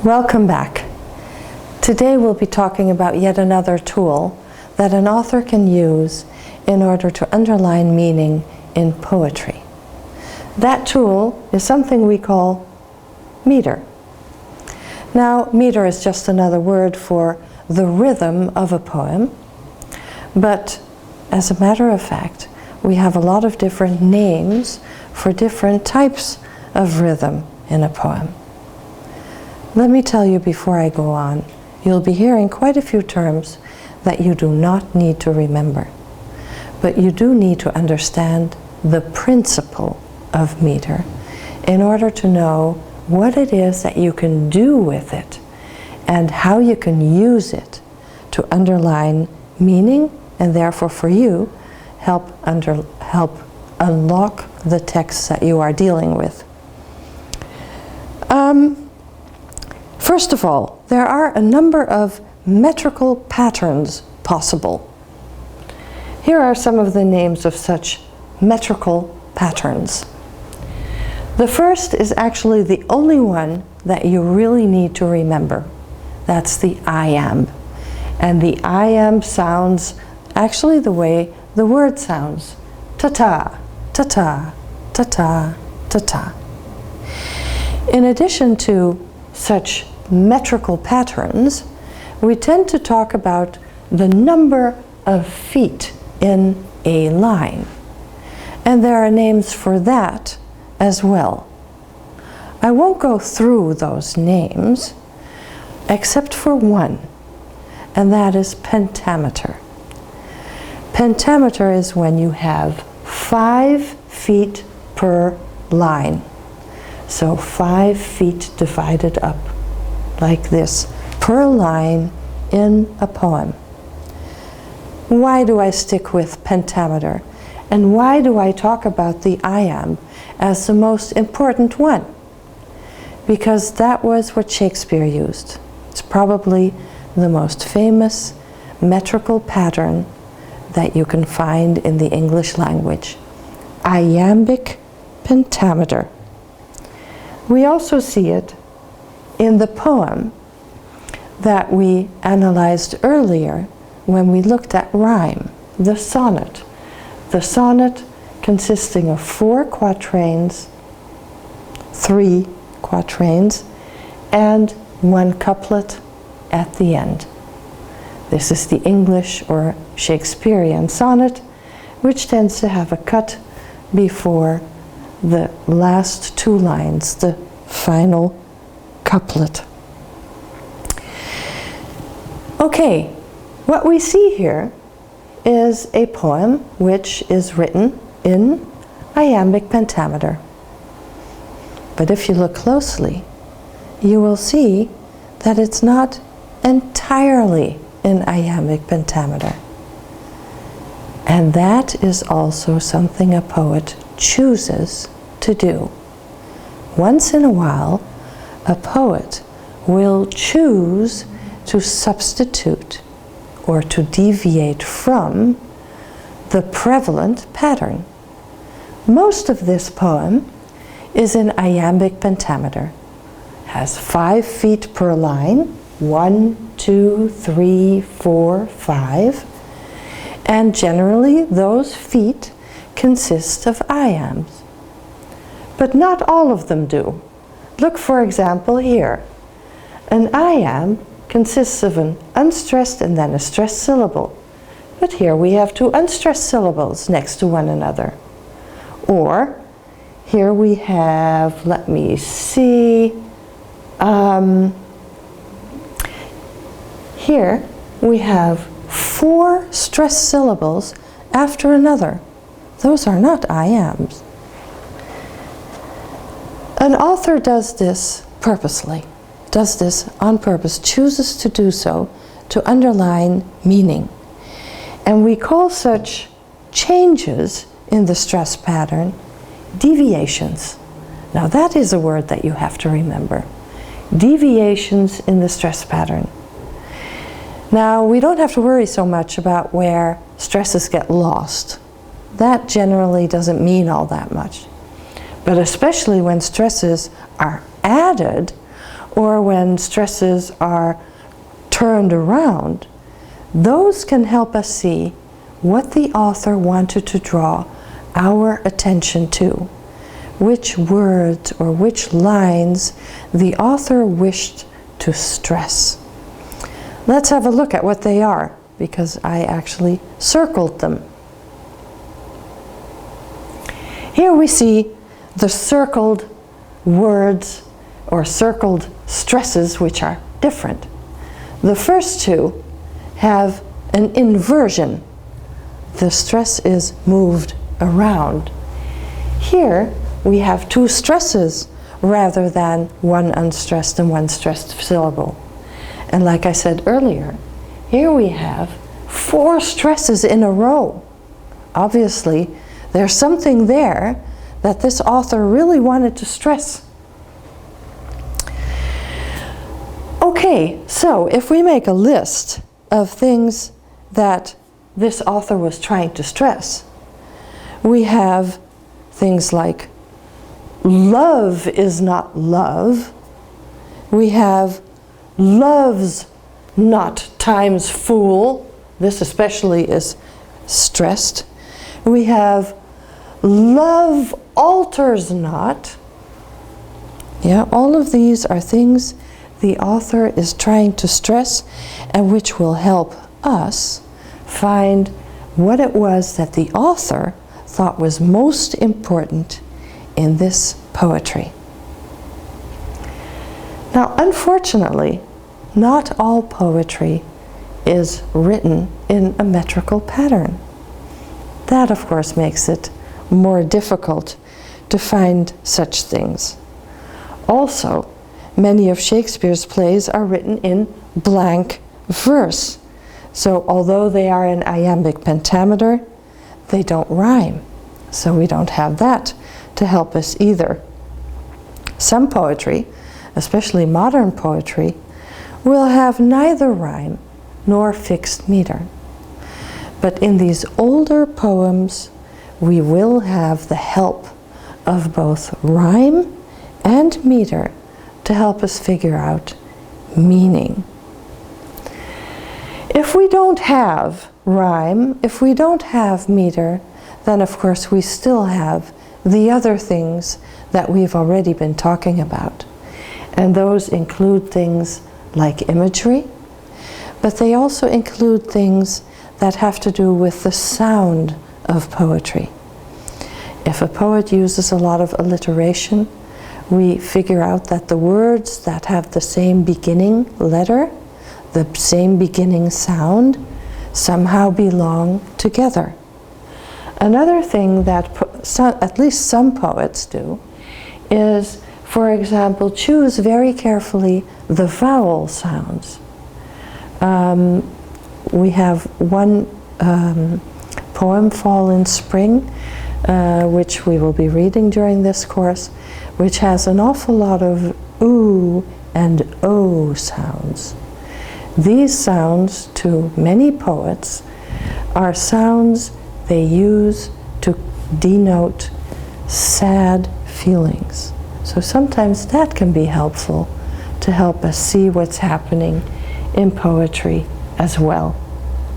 Welcome back. Today we'll be talking about yet another tool that an author can use in order to underline meaning in poetry. That tool is something we call meter. Now, meter is just another word for the rhythm of a poem, but as a matter of fact, we have a lot of different names for different types of rhythm in a poem. Let me tell you before I go on, you'll be hearing quite a few terms that you do not need to remember, but you do need to understand the principle of meter in order to know what it is that you can do with it and how you can use it to underline meaning and therefore for you help unlock the text that you are dealing with. First of all, there are a number of metrical patterns possible. Here are some of the names of such metrical patterns. The first is actually the only one that you really need to remember. That's the iamb. And the iamb sounds actually the way the word sounds. Ta-ta, ta-ta, ta-ta, ta-ta. In addition to such metrical patterns, we tend to talk about the number of feet in a line. And there are names for that as well. I won't go through those names except for one, and that is pentameter. Pentameter is when you have 5 feet per line. So 5 feet divided up like this per line in a poem. Why do I stick with pentameter? And why do I talk about the iamb as the most important one? Because that was what Shakespeare used. It's probably the most famous metrical pattern that you can find in the English language. Iambic pentameter. We also see it in the poem that we analyzed earlier when we looked at rhyme, the sonnet. The sonnet consisting of 4 quatrains, 3 quatrains, and 1 couplet at the end. This is the English or Shakespearean sonnet, which tends to have a cut before the last 2 lines, the final couplet. Okay, what we see here is a poem which is written in iambic pentameter. But if you look closely, you will see that it's not entirely in iambic pentameter. And that is also something a poet chooses to do. Once in a while, a poet will choose to substitute or to deviate from the prevalent pattern. Most of this poem is in iambic pentameter. Has 5 feet per line, 1, 2, 3, 4, 5. And generally those feet consist of iambs. But not all of them do. Look, for example, here. An iamb consists of an unstressed and then a stressed syllable. But here we have 2 unstressed syllables next to one another. Or here we have, let me see, here we have 4 stressed syllables after another. Those are not iambs. An author does this purposely, does this on purpose, chooses to do so to underline meaning. And we call such changes in the stress pattern deviations. Now that is a word that you have to remember. Deviations in the stress pattern. Now we don't have to worry so much about where stresses get lost. That generally doesn't mean all that much. But especially when stresses are added or when stresses are turned around, those can help us see what the author wanted to draw our attention to, which words or which lines the author wished to stress. Let's have a look at what they are, because I actually circled them. Here we see the circled words or circled stresses, which are different. The first two have an inversion. The stress is moved around. Here we have two stresses rather than one unstressed and one stressed syllable. And like I said earlier, here we have 4 stresses in a row. Obviously, there's something there that this author really wanted to stress. Okay, so if we make a list of things that this author was trying to stress, we have things like love is not love. We have love's not times fool. This especially is stressed. We have love alters not. Yeah, all of these are things the author is trying to stress and which will help us find what it was that the author thought was most important in this poetry. Now, unfortunately, not all poetry is written in a metrical pattern. That, of course, makes it more difficult to find such things. Also, many of Shakespeare's plays are written in blank verse. So although they are in iambic pentameter, they don't rhyme. So we don't have that to help us either. Some poetry, especially modern poetry, will have neither rhyme nor fixed meter. But in these older poems, we will have the help of both rhyme and meter to help us figure out meaning. If we don't have rhyme, if we don't have meter, then of course we still have the other things that we've already been talking about. And those include things like imagery, but they also include things that have to do with the sound of poetry. If a poet uses a lot of alliteration, we figure out that the words that have the same beginning letter, the same beginning sound, somehow belong together. Another thing that at least some poets do is, for example, choose very carefully the vowel sounds. We have one poem, Fall in Spring, which we will be reading during this course, which has an awful lot of oo and o sounds. These sounds, to many poets, are sounds they use to denote sad feelings. So sometimes that can be helpful to help us see what's happening in poetry as well.